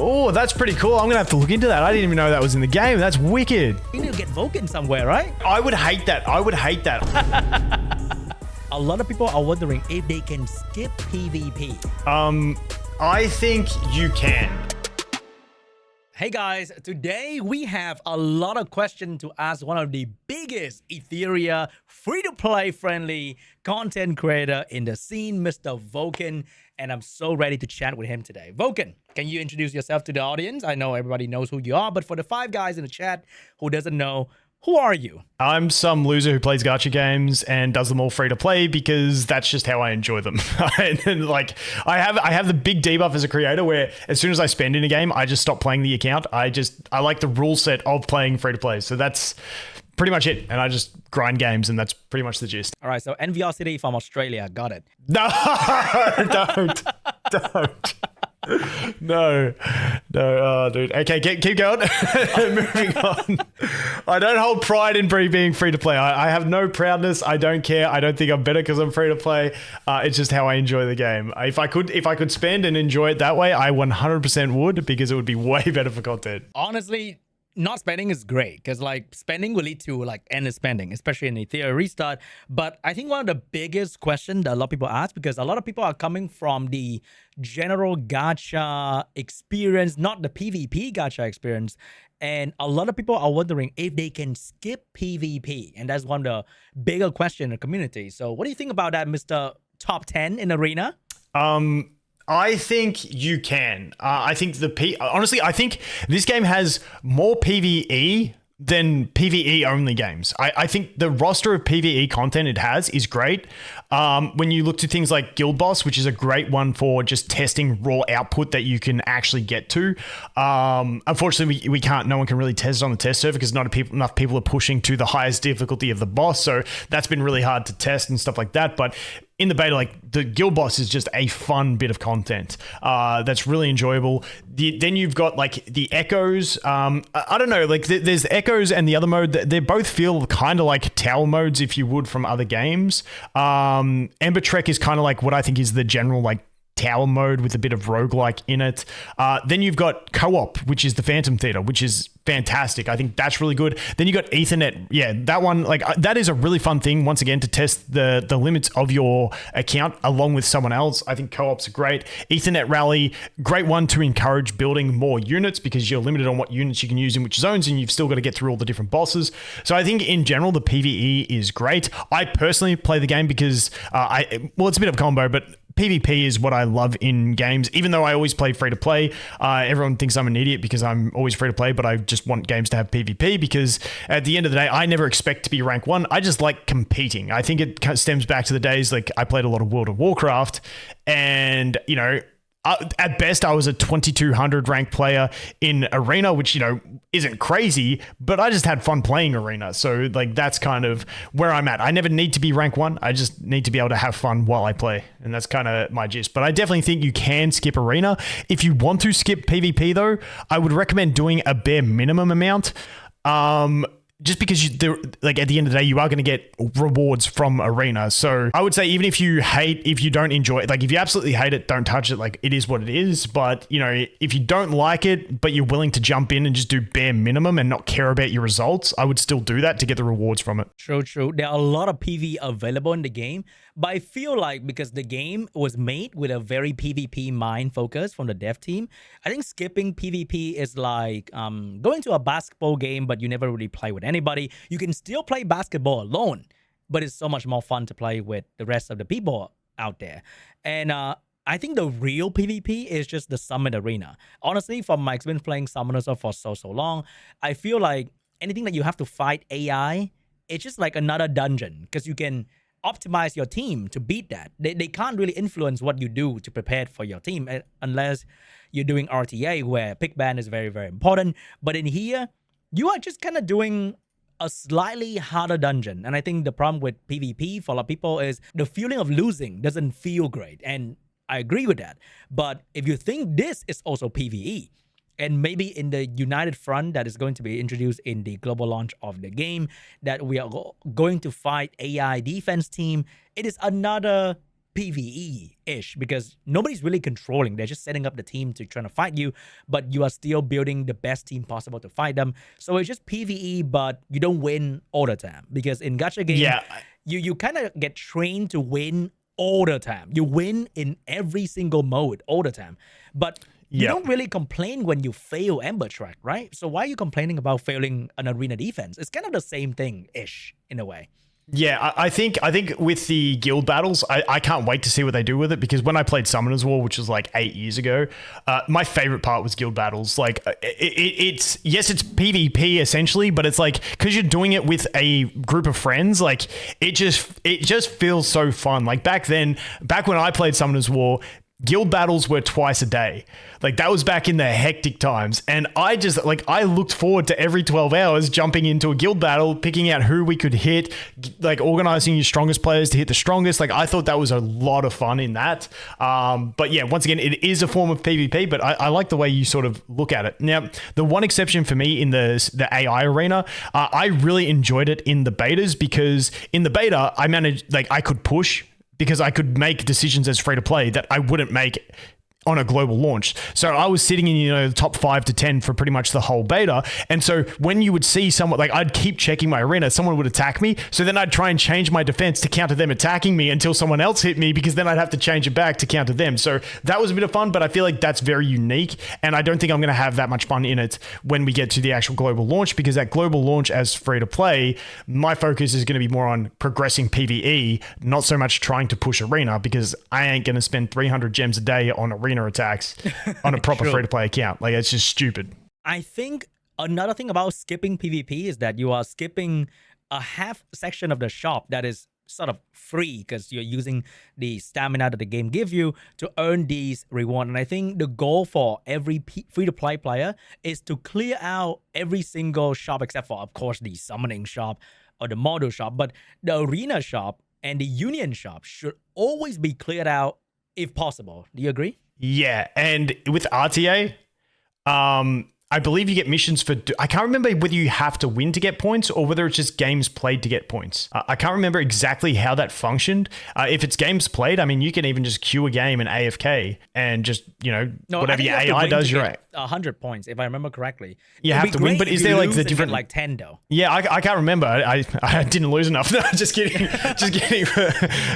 Oh, that's pretty cool. I'm going to have to look into that. I didn't even know that was in the game. That's wicked. You need to get Vulcan somewhere, right? I would hate that. A lot of people are wondering if they can skip PvP. I think you can. Hey guys, today we have a lot of questions to ask one of the biggest Etheria free-to-play friendly content creator in the scene, Mr. Vulcan, and I'm so ready to chat with him today. Vulcan, can you introduce yourself to the audience? I know everybody knows who you are, but for the 5 guys in the chat who doesn't know, who are you? I'm some loser who plays gacha games and does them all free to play because that's just how I enjoy them. And like I have the big debuff as a creator where as soon as I spend in a game, I just stop playing the account. I like the rule set of playing free to play. So that's pretty much it. And I just grind games and that's pretty much the gist. All right, so NVR City from Australia, got it. No, don't. No, dude. Okay, keep going. Moving on. I don't hold pride in being free to play. I have no proudness. I don't care. I don't think I'm better because I'm free to play. It's just how I enjoy the game. If I could spend and enjoy it that way, I 100% would because it would be way better for content. Honestly, not spending is great because like spending will lead to like endless spending, especially in Etheria Restart. But I think one of the biggest questions that a lot of people ask, because a lot of people are coming from the general gacha experience, not the PvP gacha experience. And a lot of people are wondering if they can skip PvP. And that's one of the bigger questions in the community. So what do you think about that, Mr. Top 10 in Arena? I think you can. I think honestly, I think this game has more PvE than PvE only games. I think the roster of PvE content it has is great. When you look to things like Guild Boss, which is a great one for just testing raw output that you can actually get to. Unfortunately, we can't. No one can really test it on the test server because not enough people are pushing to the highest difficulty of the boss. So that's been really hard to test and stuff like that. But in the beta, like the Guild Boss is just a fun bit of content that's really enjoyable. Then you've got like the Echoes. I don't know, like there's the Echoes and the other mode. They both feel kind of like tower modes, if you would, from other games. Ember Trek is kind of like what I think is the general like tower mode with a bit of roguelike in it. Then you've got Co-op, which is the Phantom Theater, which is fantastic. I think that's really good. Then you got Ethernet. Yeah, that one, like that is a really fun thing, once again, to test the limits of your account along with someone else. I think Co-op's great. Ethernet Rally, great one to encourage building more units because you're limited on what units you can use in which zones and you've still got to get through all the different bosses. So I think in general, the PvE is great. I personally play the game because it's a bit of a combo, but PvP is what I love in games, even though I always play free to play. Everyone thinks I'm an idiot because I'm always free to play, but I just want games to have PvP because at the end of the day, I never expect to be rank 1. I just like competing. I think it stems back to the days like I played a lot of World of Warcraft and, you know, at best, I was a 2200 rank player in Arena, which, you know, isn't crazy, but I just had fun playing Arena. So, like, that's kind of where I'm at. I never need to be rank 1. I just need to be able to have fun while I play. And that's kind of my gist. But I definitely think you can skip Arena. If you want to skip PvP, though, I would recommend doing a bare minimum amount. Just because like at the end of the day, you are going to get rewards from Arena. So I would say even if you don't enjoy it, like if you absolutely hate it, don't touch it. Like it is what it is. But you know, if you don't like it, but you're willing to jump in and just do bare minimum and not care about your results, I would still do that to get the rewards from it. True. There are a lot of PvE available in the game, but I feel like because the game was made with a very PvP mind focus from the dev team, I think skipping PvP is like going to a basketball game, but you never really play with anybody. You can still play basketball alone, but it's so much more fun to play with the rest of the people out there. And I think the real PvP is just the Summit Arena. Honestly, from my experience playing Summoners for so long, I feel like anything that you have to fight AI, it's just like another dungeon because you can optimize your team to beat that. They can't really influence what you do to prepare for your team unless you're doing RTA where pick ban is very, very important. But in here, you are just kind of doing a slightly harder dungeon. And I think the problem with PvP for a lot of people is the feeling of losing doesn't feel great. And I agree with that. But if you think this is also PvE, and maybe in the United Front that is going to be introduced in the global launch of the game, that we are going to fight AI defense team, it is another PvE-ish because nobody's really controlling. They're just setting up the team to trying to fight you, but you are still building the best team possible to fight them. So it's just PvE, but you don't win all the time because in gacha games, you kind of get trained to win all the time. You win in every single mode all the time, but you don't really complain when you fail Ember Track, right? So why are you complaining about failing an arena defense? It's kind of the same thing-ish in a way. Yeah, I think with the guild battles, I can't wait to see what they do with it because when I played Summoner's War, which was like 8 years ago, my favorite part was guild battles. Like it's PvP essentially, but it's like because you're doing it with a group of friends, like it just feels so fun. Like back when I played Summoner's War, guild battles were twice a day. Like that was back in the hectic times. And I looked forward to every 12 hours jumping into a guild battle, picking out who we could hit, like organizing your strongest players to hit the strongest. Like I thought that was a lot of fun in that. But yeah, once again, it is a form of PvP, but I like the way you sort of look at it. Now, the one exception for me in the AI arena, I really enjoyed it in the betas because in the beta, I could push because I could make decisions as free to play that I wouldn't make on a global launch. So I was sitting in, the top 5 to 10 for pretty much the whole beta. And so when you would see someone, like I'd keep checking my arena, someone would attack me. So then I'd try and change my defense to counter them attacking me until someone else hit me because then I'd have to change it back to counter them. So that was a bit of fun, but I feel like that's very unique. And I don't think I'm going to have that much fun in it when we get to the actual global launch because at global launch as free to play, my focus is going to be more on progressing PvE, not so much trying to push arena because I ain't going to spend 300 gems a day on arena attacks on a proper free-to-play account. Like, it's just stupid. I think another thing about skipping PvP is that you are skipping a half section of the shop that is sort of free because you're using the stamina that the game gives you to earn these rewards. And I think the goal for every free-to-play player is to clear out every single shop except for, of course, the summoning shop or the model shop. But the arena shop and the union shop should always be cleared out if possible. Do you agree? Yeah, and with RTA, I believe you get missions for... I can't remember whether you have to win to get points or whether it's just games played to get points. I can't remember exactly how that functioned. If it's games played, I mean, you can even just queue a game and AFK and just, whatever your AI does, you're right. 100 points, if I remember correctly. You have to win, but is there like the different... like 10 though? Yeah, I can't remember. I didn't lose enough. No, just kidding. Just kidding.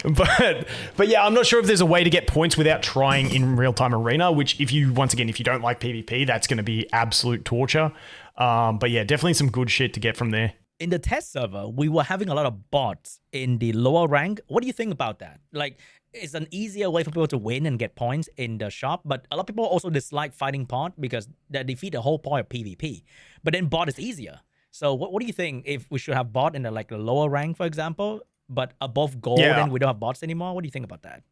But yeah, I'm not sure if there's a way to get points without trying in real-time arena, which if you don't like PvP, that's going to be absolute torture. But yeah, definitely some good shit to get from there. In the test server, we were having a lot of bots in the lower rank. What do you think about that? Like, it's an easier way for people to win and get points in the shop, but a lot of people also dislike fighting bot because they defeat the whole point of PvP. But then bot is easier. So what do you think if we should have bot in the lower rank, for example, but above gold and we don't have bots anymore? What do you think about that?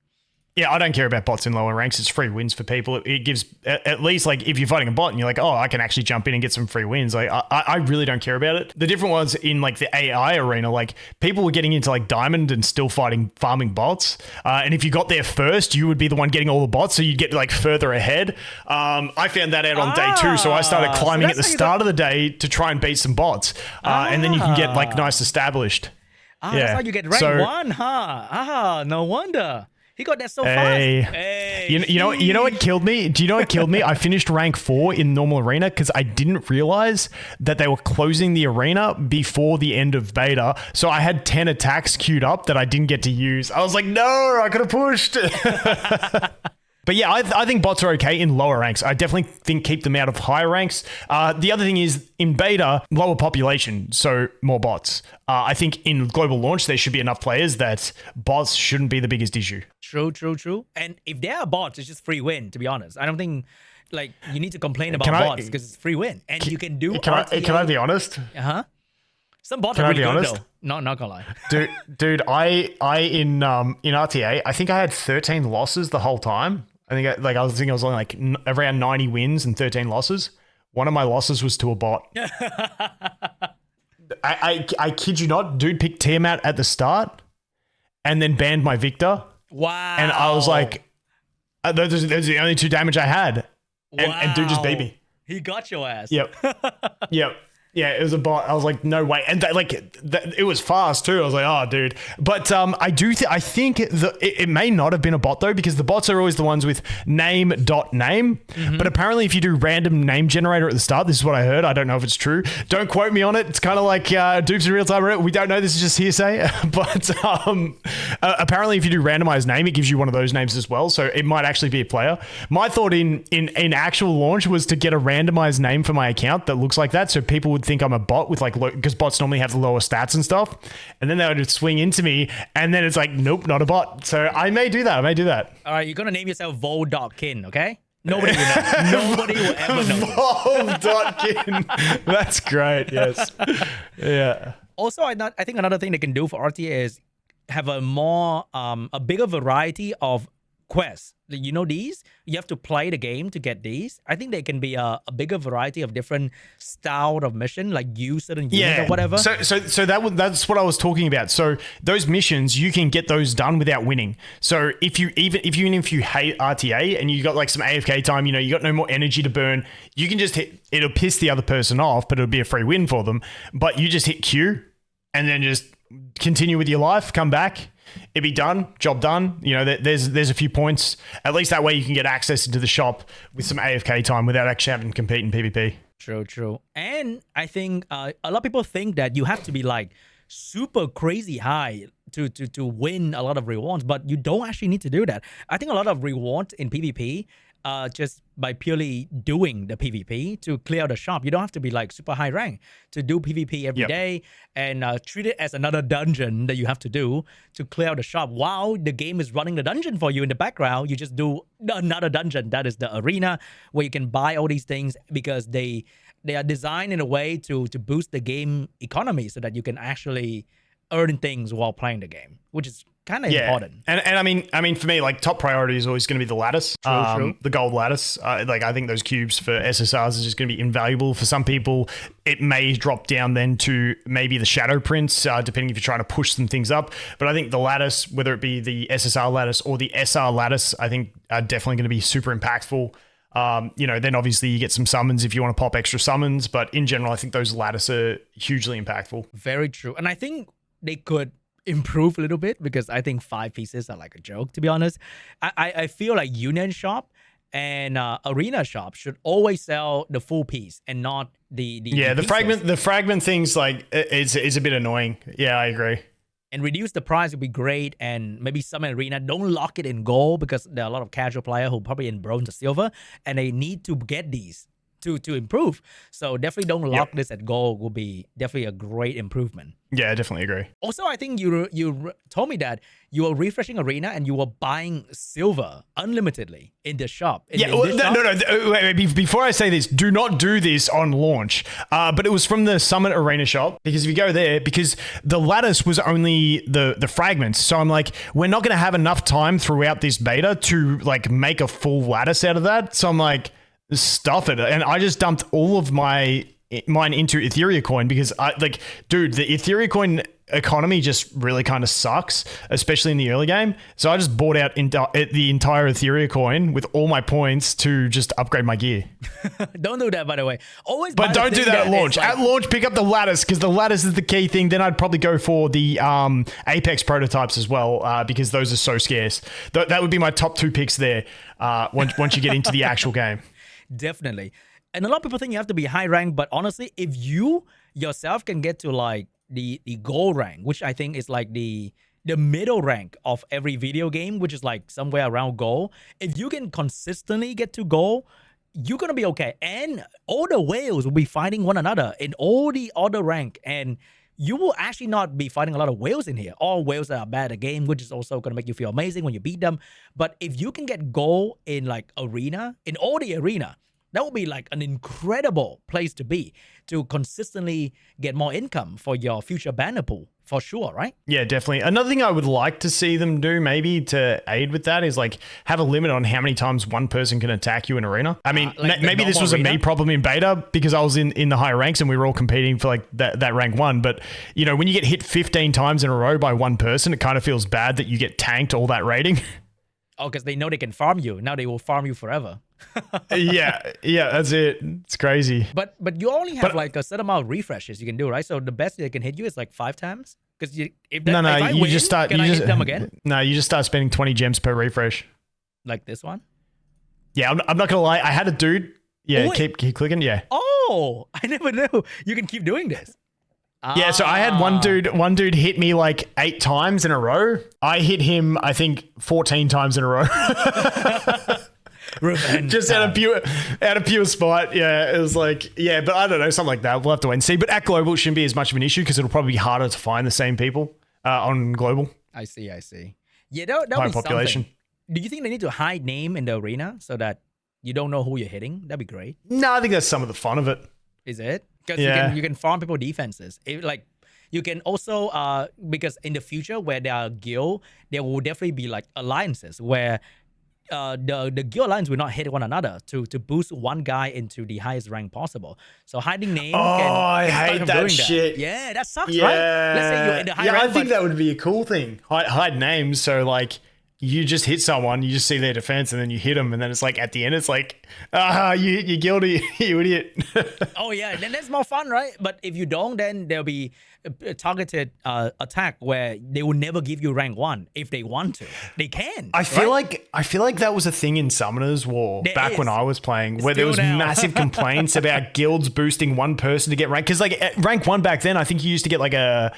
Yeah, I don't care about bots in lower ranks. It's free wins for people. It gives, at least, like, if you're fighting a bot and you're like, oh, I can actually jump in and get some free wins. Like, I really don't care about it. The different ones in, like, the AI arena, like, people were getting into, like, Diamond and still farming bots. And if you got there first, you would be the one getting all the bots, so you'd get, like, further ahead. I found that out on day 2, so I started climbing at the start of the day to try and beat some bots. And then you can get, like, nice established. That's how you get rank 1, huh? No wonder. He got that so fast. Hey, you know what killed me? Do you know what killed me? I finished rank 4 in normal arena because I didn't realize that they were closing the arena before the end of beta. So I had 10 attacks queued up that I didn't get to use. I was like, no, I could have pushed. But yeah, I think bots are okay in lower ranks. I definitely think keep them out of higher ranks. The other thing is in beta, lower population, so more bots. I think in global launch, there should be enough players that bots shouldn't be the biggest issue. True. And if there are bots, it's just free win, to be honest. I don't think like you need to complain about bots because it's free win. And you can do Can I be honest? Some bots are really good though. Not gonna lie. Dude, I in RTA, I think I had 13 losses the whole time. I was only like around 90 wins and 13 losses. One of my losses was to a bot. I kid you not, dude picked Tiamat at the start and then banned my Victor. Wow. And I was like, those are the only 2 damage I had. And dude just beat me. He got your ass. Yep. Yeah, it was a bot. I was like, no way. And it was fast too. I was like, oh, dude. But I think it may not have been a bot though, because the bots are always the ones with name.name. Mm-hmm. But apparently if you do random name generator at the start, this is what I heard. I don't know if it's true. Don't quote me on it. It's kind of like Dupes in real time. We don't know. This is just hearsay. But apparently if you do randomized name, it gives you one of those names as well. So it might actually be a player. My thought in actual launch was to get a randomized name for my account that looks like that. So people would think I'm a bot with because bots normally have the lower stats and stuff, and then they would just swing into me, and then it's like, nope, not a bot. So I may do that. All right, you're gonna name yourself Vol.kin, okay? Nobody will know. Nobody will ever know. Vol.kin. That's great. Yes. Yeah. Also, I think another thing they can do for RTA is have a bigger variety of quests. You know, these you have to play the game to get these. I think there can be a bigger variety of different style of mission, like use certain unit or whatever. So that's what I was talking about. So those missions, you can get those done without winning. So if you hate RTA and you got like some AFK time, you got no more energy to burn, you can just hit. It'll piss the other person off, but it'll be a free win for them. But you just hit Q and then just continue with your life, come back. It'd be done, job done. There's a few points. At least that way you can get access into the shop with some AFK time without actually having to compete in PvP. True. And I think a lot of people think that you have to be like super crazy high to win a lot of rewards, but you don't actually need to do that. I think a lot of rewards in PvP just by purely doing the PvP to clear the shop. You don't have to be like super high rank to do PvP every day and treat it as another dungeon that you have to do to clear the shop. While the game is running the dungeon for you in the background, you just do another dungeon. That is the arena where you can buy all these things because they are designed in a way to boost the game economy so that you can actually earn things while playing the game, which is kind of important. And I mean, for me, like top priority is always going to be the lattice, True. the gold lattice. I think those cubes for SSRs is just going to be invaluable. For some people, it may drop down then to maybe the shadow prints, depending if you're trying to push some things up. But I think the lattice, whether it be the SSR lattice or the SR lattice, I think are definitely going to be super impactful. Then obviously you get some summons if you want to pop extra summons, but in general, I think those lattice are hugely impactful. Very true. And I think they could improve a little bit because I think 5 pieces are like a joke, to be honest. I feel like Union Shop and Arena Shop should always sell the full piece and not the fragment things, like it's a bit annoying. Yeah, I agree. And reduce the price would be great, and maybe some arena don't lock it in gold because there are a lot of casual players who probably in bronze or silver and they need to get these to improve. So definitely don't lock this at gold. Will be definitely a great improvement. Yeah, I definitely agree. Also, I think you told me that you were refreshing arena and you were buying silver unlimitedly in the shop. No. Wait, before I say this, do not do this on launch. But it was from the Summit Arena shop, because if you go there, because the lattice was only the fragments. So I'm like, we're not going to have enough time throughout this beta to like make a full lattice out of that. So I'm like, stuff it. And I just dumped all of mine into Etheria coin because the Etheria coin economy just really kind of sucks, especially in the early game. So I just bought out the entire Etheria coin with all my points to just upgrade my gear. Don't do that, by the way. But don't do that at launch. At launch, pick up the lattice because the lattice is the key thing. Then I'd probably go for the Apex prototypes as well because those are so scarce. That would be my top 2 picks there once you get into the actual game. Definitely. And a lot of people think you have to be high rank, but honestly, if you yourself can get to like the gold rank, which I think is like the middle rank of every video game, which is like somewhere around gold, if you can consistently get to gold, you're going to be okay. And all the whales will be fighting one another in all the other rank, and you will actually not be fighting a lot of whales in here. All whales that are bad at the game, which is also going to make you feel amazing when you beat them. But if you can get gold in like arena, in all the arena, that would be like an incredible place to be, to consistently get more income for your future banner pool, for sure, right? Yeah, definitely. Another thing I would like to see them do maybe to aid with that is like have a limit on how many times one person can attack you in arena. I mean, maybe this was a me problem in beta because I was in the higher ranks and we were all competing for like that rank 1. But, when you get hit 15 times in a row by one person, it kind of feels bad that you get tanked all that rating. Oh, because they know they can farm you. Now they will farm you forever. Yeah, that's it. It's crazy. But you only have like a certain amount of refreshes you can do, right? So the best they can hit you is like 5 times. Because if I you win, just start. can I hit them again? No, you just start spending 20 gems per refresh. Like this one? Yeah, I'm not gonna lie. I had a dude. Yeah, Oh, keep clicking. Yeah. Oh, I never knew you can keep doing this. Yeah, so I had one dude hit me like 8 times in a row. I hit him, I think, 14 times in a row. Revenge. Just out of pure spite. Yeah, it was like, yeah, but I don't know, something like that. We'll have to wait and see. But at global, it shouldn't be as much of an issue because it'll probably be harder to find the same people on global. I see. Yeah, that'll High be population. something. Do you think they need to hide name in the arena so that you don't know who you're hitting? That'd be great. No, I think that's some of the fun of it. Is it? Because you can farm people defenses. Like you can also because in the future where there are guild, there will definitely be like alliances where the guild alliance will not hit one another to boost one guy into the highest rank possible. So hiding name. I hate that shit. Yeah, that sucks, right? Let's say you're in the high rank. I think that would be a cool thing. Hide names, so like you just hit someone, you just see their defense, and then you hit them, and then it's like at the end, it's like, you're guilty, you idiot. Oh yeah, then that's more fun, right? But if you don't, then there'll be a targeted attack where they will never give you rank 1 if they want to. They can. I feel like that was a thing in Summoners War back when I was playing, where there was massive complaints about guilds boosting one person to get rank. Because like at rank 1 back then, I think you used to get like a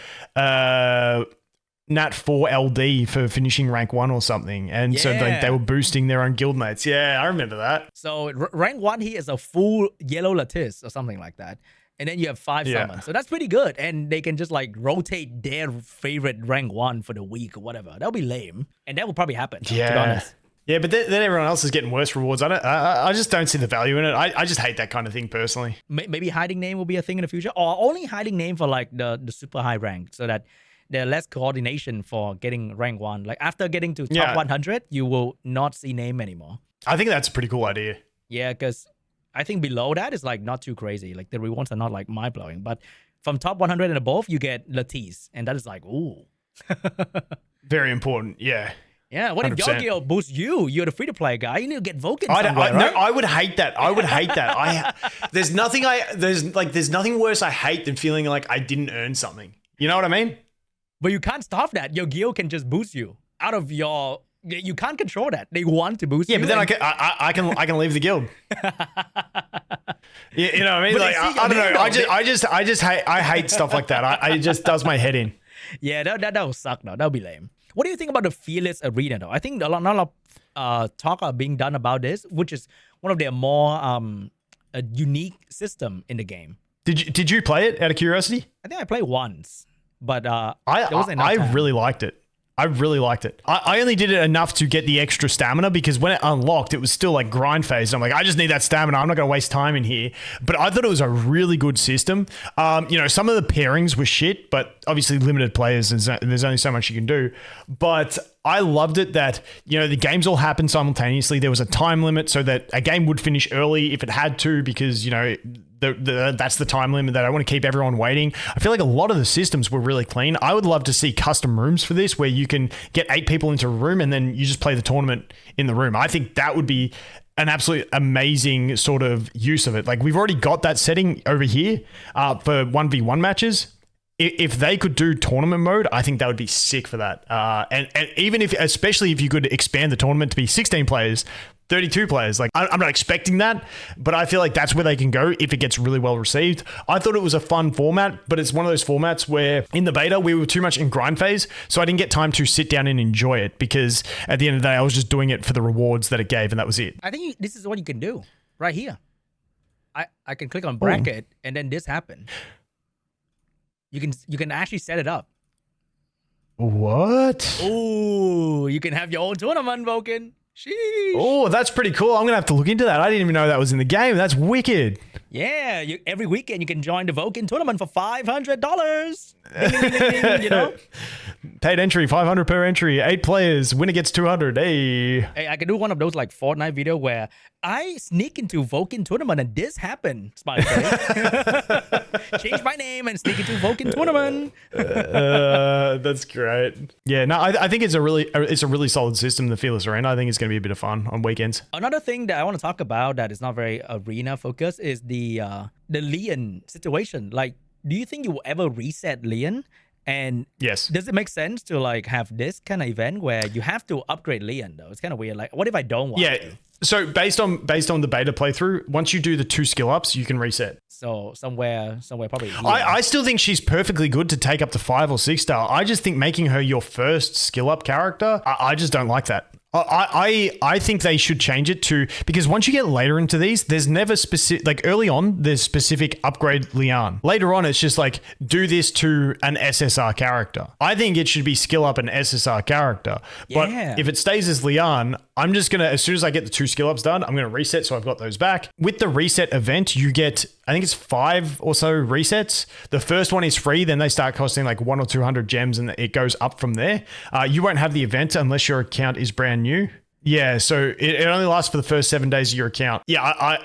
Nat 4 LD for finishing rank 1 or something, and so like they were boosting their own guildmates. Yeah, I remember that. So rank 1 here is a full yellow lattice or something like that, and then you have 5 summons. So that's pretty good, and they can just like rotate their favorite rank 1 for the week or whatever. That'll be lame, and that will probably happen. To be honest. Yeah, but then everyone else is getting worse rewards. I just don't see the value in it. I just hate that kind of thing personally. Maybe hiding name will be a thing in the future, or only hiding name for like the super high rank, so that there's less coordination for getting rank 1. Like after getting to top 100, you will not see name anymore. I think that's a pretty cool idea. Yeah, because I think below that is like not too crazy. Like the rewards are not like mind blowing. But from top 100 and above, you get Lattice, and that is like, ooh. Very important. Yeah. Yeah, what 100%. If your guild boosts you? You're the free-to-play guy. You need to get Vulcan somewhere, right? No, I would hate that. There's nothing worse I hate than feeling like I didn't earn something. You know what I mean? But you can't stop that. Your guild can just boost you out of your. You can't control that. They want to boost you. Yeah, but then I can leave the guild. You know what I mean? Like I don't know. I hate stuff like that. It just does my head in. Yeah, that will suck. Now that'll be lame. What do you think about the Fearless Arena though? I think not a lot of talk are being done about this, which is one of their more a unique system in the game. Did you play it out of curiosity? I think I played once. But I really liked it. I only did it enough to get the extra stamina because when it unlocked, it was still like grind phase. I'm like, I just need that stamina. I'm not going to waste time in here. But I thought it was a really good system. Some of the pairings were shit, but obviously limited players, there's only so much you can do. But I loved it that, the games all happened simultaneously. There was a time limit so that a game would finish early if it had to because, that's the time limit that I want to keep everyone waiting. I feel like a lot of the systems were really clean. I would love to see custom rooms for this where you can get 8 people into a room and then you just play the tournament in the room. I think that would be an absolute amazing sort of use of it. Like we've already got that setting over here for 1v1 matches. If they could do tournament mode, I think that would be sick for that. And even especially if you could expand the tournament to be 16 players, 32 players. Like I'm not expecting that, but I feel like that's where they can go if it gets really well received. I thought it was a fun format, but it's one of those formats where in the beta we were too much in grind phase, so I didn't get time to sit down and enjoy it because at the end of the day I was just doing it for the rewards that it gave, and that was it. I think this is what you can do right here. I can click on bracket and then this happened. You can actually set it up. What? Oh, you can have your own tournament, Vulcan. Sheesh. Oh, that's pretty cool. I'm going to have to look into that. I didn't even know that was in the game. That's wicked. Yeah, every weekend you can join the Vulcan tournament for $500. Ding, ding. Paid entry, 500 per entry, 8 players, winner gets 200. Hey, I can do one of those like Fortnite video where I sneak into Vulcan tournament and this happened, Smiley face. Change my name and sneak into Vulcan tournament. That's great. Yeah, no, I think it's a really solid system, the Fearless Arena. I think it's going to be a bit of fun on weekends. Another thing that I want to talk about that is not very arena focused is the Leon situation. Like, do you think you will ever reset Leon? And yes, does it make sense to like have this kind of event where you have to upgrade Leon though? It's kind of weird. Like, what if I don't want to? So based on the beta playthrough, once you do the 2 skill ups, you can reset. So somewhere probably here. I still think she's perfectly good to take up to 5 or 6 star. I just think making her your first skill up character, I just don't like that. I think they should change it to, because once you get later into these, there's never specific, like early on, there's specific upgrade Leon. Later on, it's just like, do this to an SSR character. I think it should be skill up an SSR character. But if it stays as Leon, I'm just going to, as soon as I get the 2 skill ups done, I'm going to reset. So I've got those back. With the reset event, you get, I think it's 5 or so resets. The first one is free. Then they start costing like 100 or 200 gems and it goes up from there. You won't have the event unless your account is brand new. Yeah, so it only lasts for the first 7 days of your account. Yeah,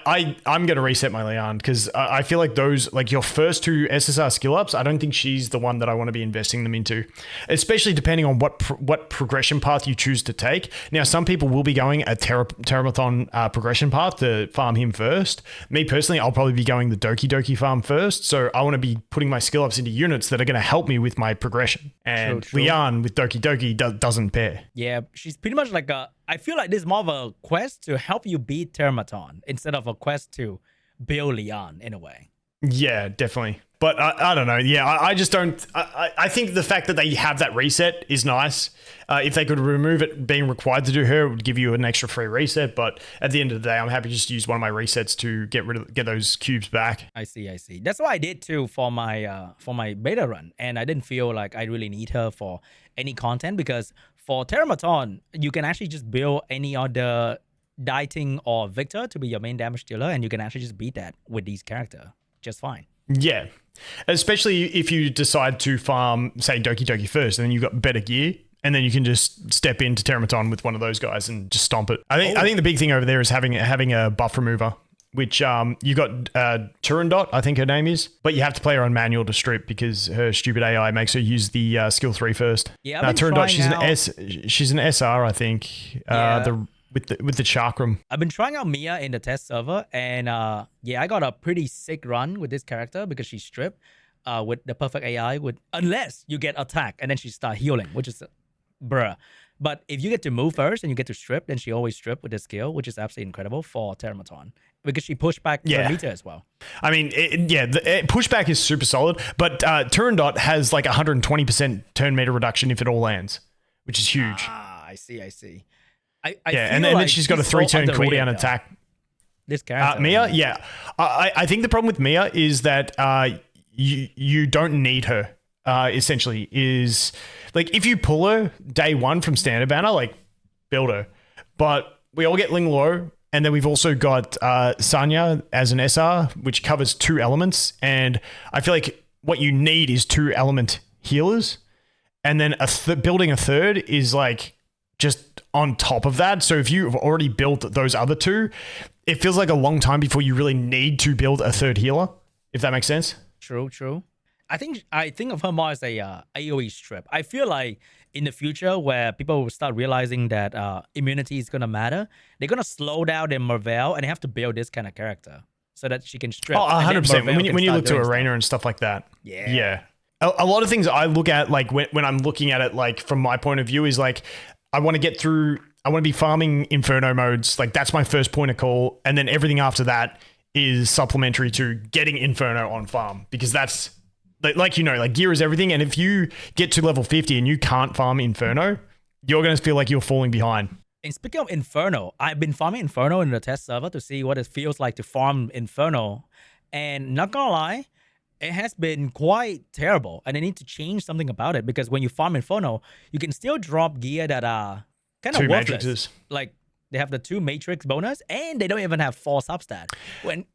I'm going to reset my Leon because I feel like those, like your first 2 SSR skill ups, I don't think she's the one that I want to be investing them into, especially depending on what progression path you choose to take. Now, some people will be going a Terramathon progression path to farm him first. Me personally, I'll probably be going the Doki Doki farm first. So I want to be putting my skill ups into units that are going to help me with my progression. And true. Leon with Doki Doki doesn't pair. Yeah, she's pretty much like I feel like this is more of a quest to help you beat Terramathon instead of a quest to build Leon in a way. Yeah, definitely. But I don't know. Yeah, I just don't. I think the fact that they have that reset is nice. If they could remove it being required to do her, it would give you an extra free reset. But at the end of the day, I'm happy to just use one of my resets to get those cubes back. I see. That's what I did too for my beta run, and I didn't feel like I really need her for any content because for Terramathon, you can actually just build any other Dieting or Victor to be your main damage dealer, and you can actually just beat that with these characters just fine. Yeah. Especially if you decide to farm, say, Doki Doki first, and then you've got better gear, and then you can just step into Terramathon with one of those guys and just stomp it. I think the big thing over there is having a buff remover, which you got Turandot, I think her name is, but you have to play her on manual to strip because her stupid AI makes her use the skill 3 first. Yeah, Turandot, she's an SR, I think. With the chakram. I've been trying out Mia in the test server, and I got a pretty sick run with this character because she's stripped with the perfect AI, unless you get attack and then she start healing, which is bruh. But if you get to move first and you get to strip, then she always strip with the skill, which is absolutely incredible for Terramathon because she pushed back the meter as well. I mean, pushback is super solid, but Turandot has like 120% turn meter reduction if it all lands, which is huge. I see. And then she's got a 3-turn cooldown attack. This character, Mia, yeah. I think the problem with Mia is that you don't need her. Essentially, is like if you pull her day 1 from standard banner, like build her. But we all get Ling Lo, and then we've also got Sanya as an SR, which covers 2 elements. And I feel like what you need is 2 element healers, and then building a third is like just on top of that. So if you've already built those other 2, it feels like a long time before you really need to build a third healer, if that makes sense. True. I think of her more as a AoE strip. I feel like in the future where people will start realizing that immunity is going to matter, they're going to slow down their Marvel and they have to build this kind of character so that she can strip. 100%. When you look to Arena and stuff like that. Yeah. A lot of things I look at, like when I'm looking at it, like from my point of view, is like, I want to be farming Inferno modes. Like that's my first point of call. And then everything after that is supplementary to getting Inferno on farm, because that's like gear is everything. And if you get to level 50 and you can't farm Inferno, you're going to feel like you're falling behind. And speaking of Inferno, I've been farming Inferno in the test server to see what it feels like to farm Inferno. And not gonna lie, it has been quite terrible, and they need to change something about it, because when you farm Inferno, you can still drop gear that are kind of worthless. Matrices. Like they have the 2 matrix bonus, and they don't even have 4 substat.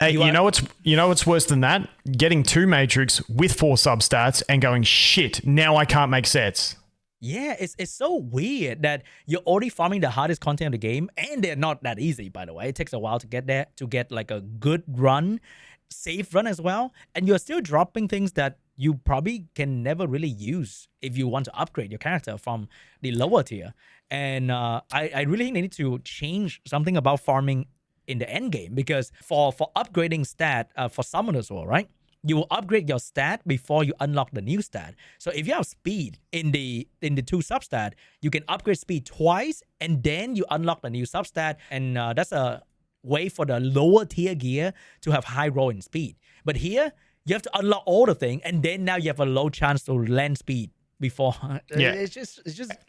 You know what's worse than that? Getting 2 matrix with 4 substats and going, shit, now I can't make sets. Yeah, it's so weird that you're already farming the hardest content of the game, and they're not that easy, by the way. It takes a while to get there, to get like a good run, safe run as well, and you're still dropping things that you probably can never really use if you want to upgrade your character from the lower tier. And I really think they need to change something about farming in the end game, because for upgrading stat for summoners world, right? You will upgrade your stat before you unlock the new stat. So if you have speed in the two substat, you can upgrade speed twice, and then you unlock the new substat, and that's a way for the lower tier gear to have high roll in speed. But here you have to unlock all the thing, and then now you have a low chance to land speed before. Yeah, it's just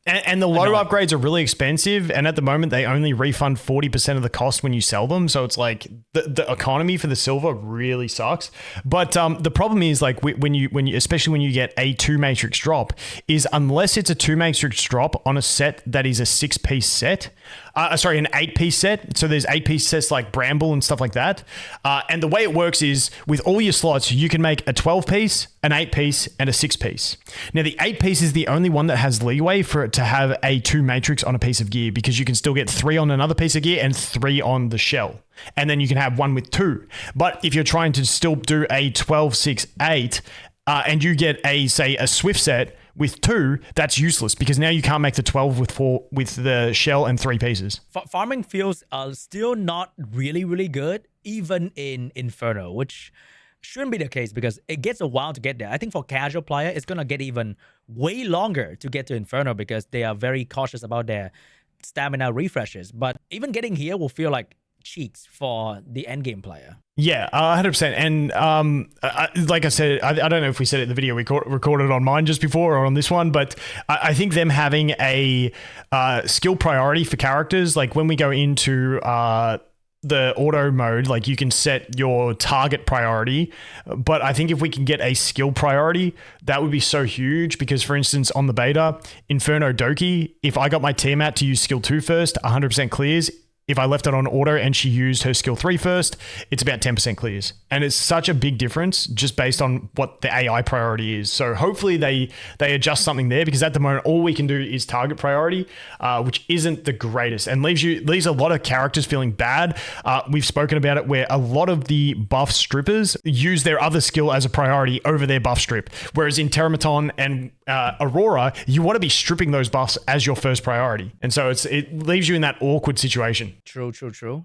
and the low upgrades are really expensive, and at the moment they only refund 40% of the cost when you sell them, so it's like the economy for the silver really sucks. But the problem is, like, when you especially when you get a 2 matrix drop, is unless it's a 2 matrix drop on a set that is a 6-piece set, sorry, an 8-piece set, so there's 8-piece sets like Bramble and stuff like that, and the way it works is with all your slots you can make a 12-piece, an 8-piece, and a 6-piece. Now the 8-piece is the only one that has leeway for it to have a 2 matrix on a piece of gear, because you can still get 3 on another piece of gear and 3 on the shell, and then you can have 1 with 2. But if you're trying to still do a 12, 6, 8, and you get a Swift set with 2, that's useless, because now you can't make the 12 with 4 with the shell and 3 pieces. Farming feels still not really good, even in Inferno, which shouldn't be the case because it gets a while to get there. I think for casual player, it's gonna get even way longer to get to Inferno because they are very cautious about their stamina refreshes. But even getting here will feel like cheeks for the endgame player. Yeah, 100%. And like I said, I don't know if we said it in the video we recorded on mine just before or on this one, but I think them having a skill priority for characters, like when we go into the auto mode, like you can set your target priority, but I think if we can get a skill priority, that would be so huge, because for instance on the beta, Inferno Doki, if I got my Tiamat to use skill 2 first, 100% clears. If I left it on auto and she used her skill 3 first, it's about 10% clears. And it's such a big difference just based on what the AI priority is. So hopefully they adjust something there, because at the moment, all we can do is target priority, which isn't the greatest and leaves a lot of characters feeling bad. We've spoken about it where a lot of the buff strippers use their other skill as a priority over their buff strip. Whereas in Teramaton and Aurora, you want to be stripping those buffs as your first priority. And so it leaves you in that awkward situation. True.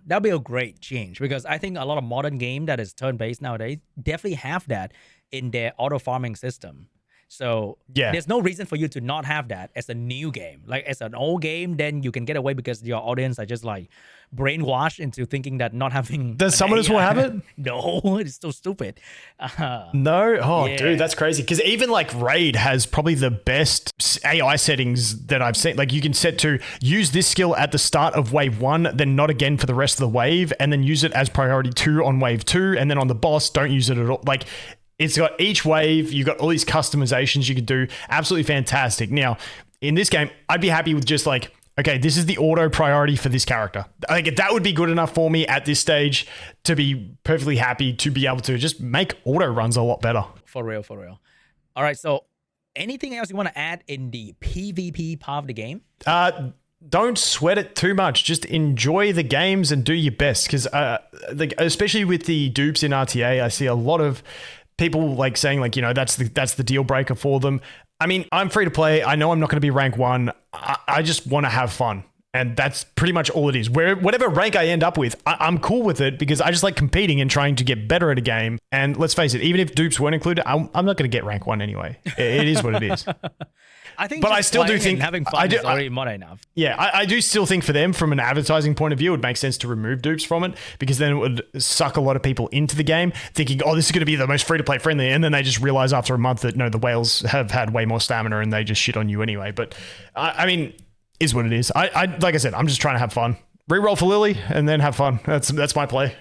That'll be a great change, because I think a lot of modern game that is turn-based nowadays definitely have that in their auto farming system. So yeah, there's no reason for you to not have that as a new game. Like as an old game, then you can get away because your audience are just like brainwashed into thinking that not having... Does summoners will have it? No, it's so stupid. No? Oh, yeah. Dude, that's crazy. Because even like Raid has probably the best AI settings that I've seen. Like you can set to use this skill at the start of wave 1, then not again for the rest of the wave, and then use it as priority 2 on wave 2, and then on the boss, don't use it at all. Like... It's got each wave, you've got all these customizations you could do. Absolutely fantastic. Now, in this game, I'd be happy with just like, okay, this is the auto priority for this character. I think that would be good enough for me at this stage to be perfectly happy to be able to just make auto runs a lot better. For real. All right, so anything else you want to add in the PvP part of the game? Don't sweat it too much. Just enjoy the games and do your best. Because especially with the dupes in RTA, I see a lot of people like saying like, you know, that's the deal breaker for them. I mean, I'm free to play. I know I'm not going to be rank 1. I just want to have fun. And that's pretty much all it is. Whatever rank I end up with, I'm cool with it, because I just like competing and trying to get better at a game. And let's face it, even if dupes weren't included, I'm not going to get rank 1 anyway. It is what it is. I think, but I still do think having fun is already more enough. Yeah, I do still think for them, from an advertising point of view, it would make sense to remove dupes from it, because then it would suck a lot of people into the game, thinking, oh, this is going to be the most free-to-play friendly, and then they just realize after a month that no, the whales have had way more stamina and they just shit on you anyway. But I mean, is what it is. I like I said, I'm just trying to have fun. Reroll for Lily and then have fun. That's my play.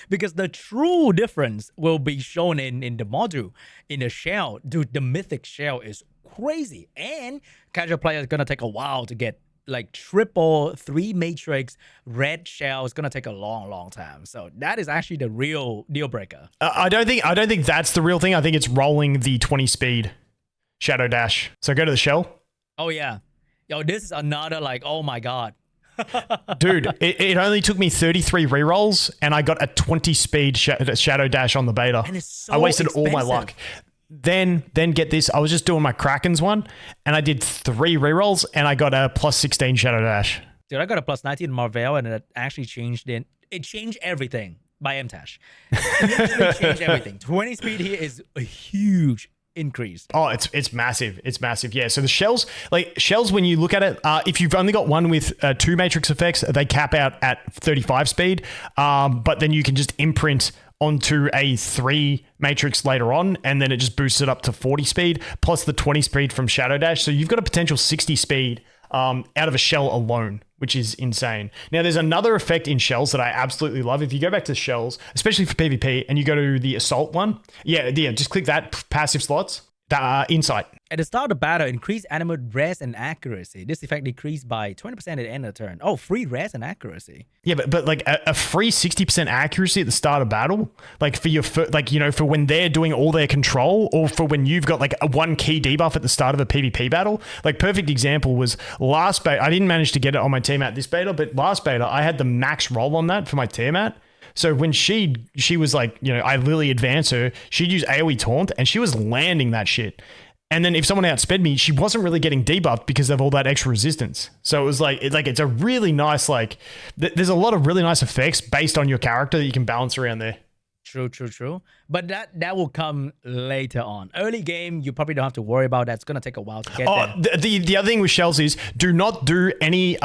Because the true difference will be shown in the module, in the shell. Dude, the mythic shell is crazy, and casual player is gonna take a while to get like triple 3 matrix red shell. Is gonna take a long time. So that is actually the real deal breaker. I don't think that's the real thing. I think it's rolling the 20 speed. Shadow Dash. So go to the shell. Oh yeah. Yo, this is another like, oh my God. Dude, it only took me 33 rerolls and I got a 20 speed Shadow Dash on the beta. And it's so I wasted all my expensive. luck. Then get this. I was just doing my Kraken's one and I did 3 rerolls and I got a plus 16 Shadow Dash. Dude, I got a plus 19 Marvel and it actually changed it changed everything by MTash. It literally changed everything. 20 speed here is a huge increase. Oh, it's massive. It's massive. Yeah. So the shells, when you look at it, if you've only got one with 2 matrix effects, they cap out at 35 speed. But then you can just imprint onto a 3 matrix later on, and then it just boosts it up to 40 speed plus the 20 speed from Shadow Dash. So you've got a potential 60 speed out of a shell alone, which is insane. Now, there's another effect in shells that I absolutely love. If you go back to shells, especially for PvP, and you go to the assault one, just click that passive slots, insight. At the start of the battle, increase enemy res and accuracy. This effect decreased by 20% at the end of the turn. Oh, free res and accuracy. Yeah, but like a free 60% accuracy at the start of battle, like for your, for when they're doing all their control, or for when you've got like a 1 key debuff at the start of a PvP battle. Like perfect example was last beta. I didn't manage to get it on my Tiamat this beta, but last beta I had the max roll on that for my Tiamat. So when she was like, I literally advance her, she'd use AoE taunt and she was landing that shit. And then if someone outsped me, she wasn't really getting debuffed because of all that extra resistance. So it was it's a really nice, there's a lot of really nice effects based on your character that you can balance around there. True. But that will come later on. Early game, you probably don't have to worry about that. It's going to take a while to get there. The other thing with shells is do not do any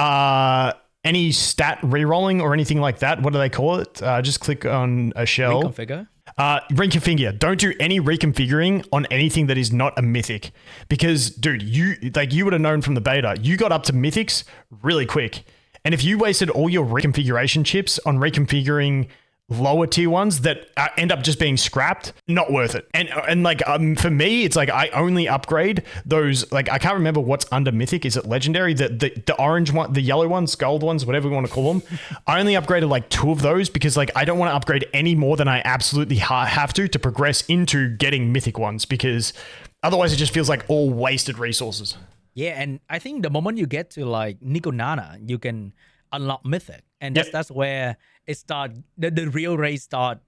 stat rerolling or anything like that. What do they call it? Just click on a shell. Reconfigure. Reconfigure. Don't do any reconfiguring on anything that is not a mythic, because dude, you would have known from the beta, you got up to mythics really quick, and if you wasted all your reconfiguration chips on reconfiguring lower tier ones that end up just being scrapped, not worth it. And for me, it's like I only upgrade those, I can't remember what's under mythic. Is it legendary? The orange one, the yellow ones, gold ones, whatever we want to call them. I only upgraded 2 of those because I don't want to upgrade any more than I absolutely have to progress into getting mythic ones, because otherwise it just feels like all wasted resources. Yeah, and I think the moment you get to Nico Nana, you can unlock mythic, and that's where it start. The real race start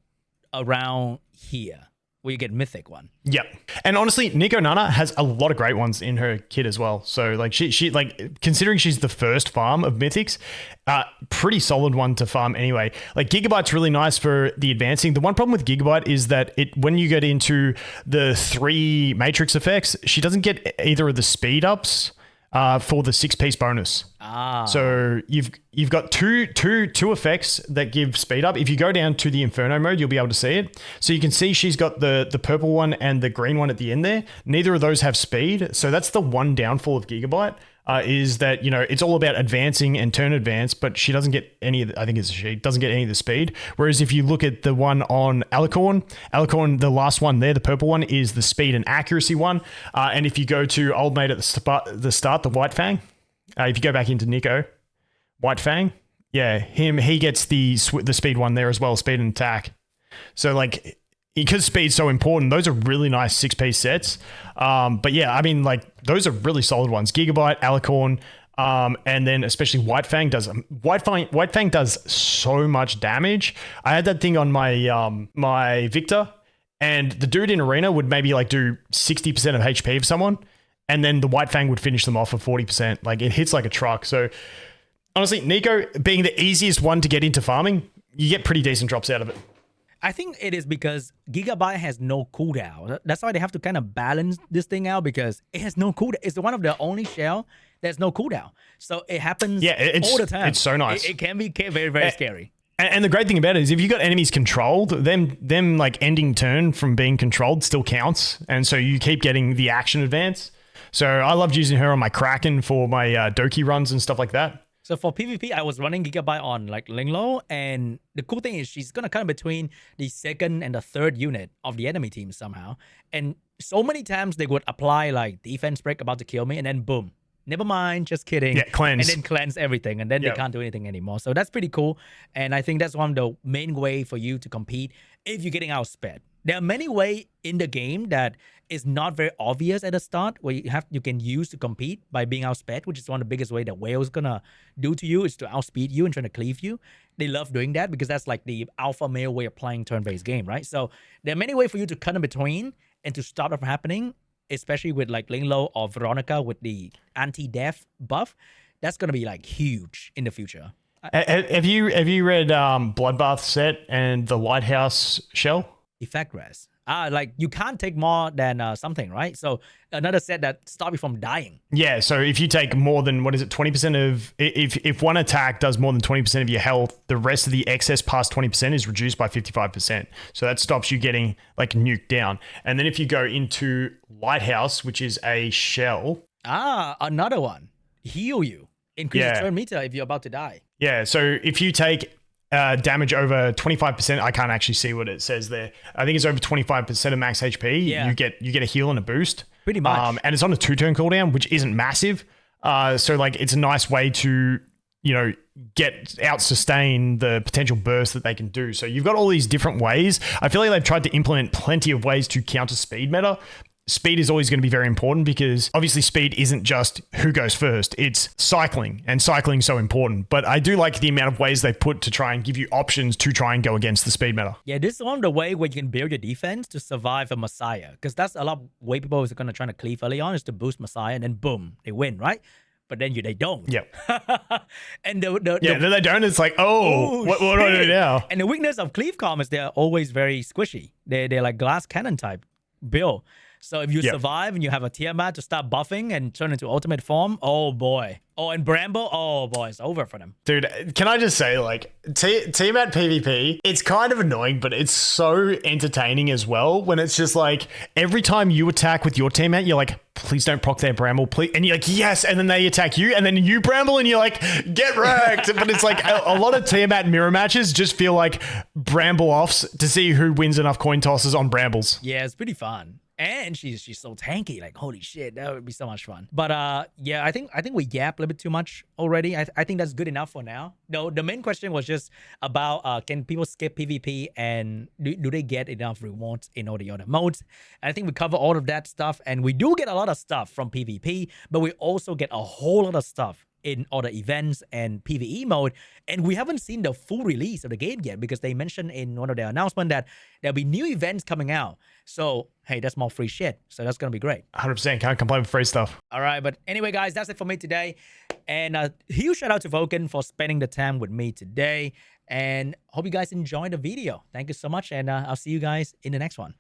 around here, where you get mythic one. Yep. And honestly, Nico Nana has a lot of great ones in her kit as well. So she considering she's the first farm of mythics, pretty solid one to farm anyway. Gigabyte's really nice for the advancing. The one problem with Gigabyte is that when you get into the 3 matrix effects, she doesn't get either of the speed ups for the 6-piece bonus. So you've got two effects that give speed up. If you go down to the Inferno mode, you'll be able to see it. So you can see she's got the purple one and the green one at the end there. Neither of those have speed. So that's the one downfall of Gigabyte. Is that, it's all about advancing and turn advance, but she doesn't get any of doesn't get any of the speed. Whereas if you look at the one on Alicorn, the last one there, the purple one, is the speed and accuracy one. And if you go to old mate at the start, the White Fang, if you go back into Nico, White Fang, he gets the speed one there as well, speed and attack. So because speed's so important, those are really nice 6-piece sets. But yeah, I mean, those are really solid ones. Gigabyte, Alicorn, and then especially White Fang does so much damage. I had that thing on my my Victor, and the dude in arena would maybe do 60% of HP of someone, and then the White Fang would finish them off for 40%. It hits like a truck. So honestly, Nico being the easiest one to get into farming, you get pretty decent drops out of it. I think it is because Gigabyte has no cooldown. That's why they have to kind of balance this thing out, because it has no cooldown. It's one of the only shell that's no cooldown. So it happens all the time. It's so nice. It can be very, very scary. And the great thing about it is if you've got enemies controlled, them ending turn from being controlled still counts. And so you keep getting the action advance. So I loved using her on my Kraken for my Doki runs and stuff like that. So for PvP, I was running Gigabyte on Linglo, and the cool thing is she's gonna come between the 2nd and the 3rd unit of the enemy team somehow. And so many times they would apply defense break about to kill me, and then boom, never mind, just kidding. Yeah, cleanse. And then cleanse everything, and then they can't do anything anymore. So that's pretty cool, and I think that's one of the main way for you to compete if you're getting outsped. There are many ways in the game that is not very obvious at the start where you can use to compete by being outsped, which is one of the biggest way that whale's gonna do to you is to outspeed you and trying to cleave you. They love doing that because that's like the alpha male way of playing turn-based game, right? So there are many ways for you to cut in between and to stop it from happening, especially with like Linglo or Veronica with the anti-death buff. That's gonna be like huge in the future. Have you read Bloodbath set and the Lighthouse shell? Effect res. Like you can't take more than something, right? So another set that stop you from dying. Yeah, so if you take more than 20% of if one attack does more than 20% of your health, the rest of the excess past 20% is reduced by 55%. So that stops you getting like nuked down. And then if you go into Lighthouse, which is a shell. Another one. Heal you. Increase the turn meter if you're about to die. Yeah, so if you take damage over 25%, I can't actually see what it says there. I think it's over 25% of max HP. Yeah. You get a heal and a boost. Pretty much. And it's on a 2-turn cooldown, which isn't massive. So like it's a nice way to, get out sustain the potential burst that they can do. So you've got all these different ways. I feel like they've tried to implement plenty of ways to counter speed meta. Speed is always going to be very important because obviously speed isn't just who goes first, it's cycling, and cycling is so important. But I do like the amount of ways they put to try and give you options to try and go against the speed meta. Yeah, this is one of the way where you can build your defense to survive a Messiah, because that's a lot of way people are going to try to cleave early on is to boost Messiah, and then boom, they win, right? But then they don't. Yeah. And then they don't. It's like, what do I do now? And the weakness of cleave calm is they're always very squishy. They're like glass cannon type build. So if you survive and you have a Tiamat to start buffing and turn into ultimate form, oh boy. Oh, and Bramble, oh boy, it's over for them. Dude, can I just say, like, Tiamat PvP, it's kind of annoying, but it's so entertaining as well when it's just like, every time you attack with your Tiamat, you're like, please don't proc their Bramble, please. And you're like, yes, and then they attack you, and then you Bramble, and you're like, get wrecked. But it's like, a lot of Tiamat mirror matches just feel like Bramble offs to see who wins enough coin tosses on Brambles. Yeah, it's pretty fun. And she's so tanky, like holy shit, that would be so much fun. But yeah, I think we yapped a little bit too much already. I think that's good enough for now. No, the main question was just about can people skip PvP and do they get enough rewards in all the other modes? And I think we cover all of that stuff, and we do get a lot of stuff from PvP, but we also get a whole lot of stuff in other events and PvE mode, and we haven't seen the full release of the game yet because they mentioned in one of their announcements that there'll be new events coming out. So hey, that's more free shit. So that's gonna be great. 100%, can't complain with free stuff. All right, but anyway, guys, that's it for me today. And huge shout out to Vulcan for spending the time with me today. And hope you guys enjoyed the video. Thank you so much, and I'll see you guys in the next one.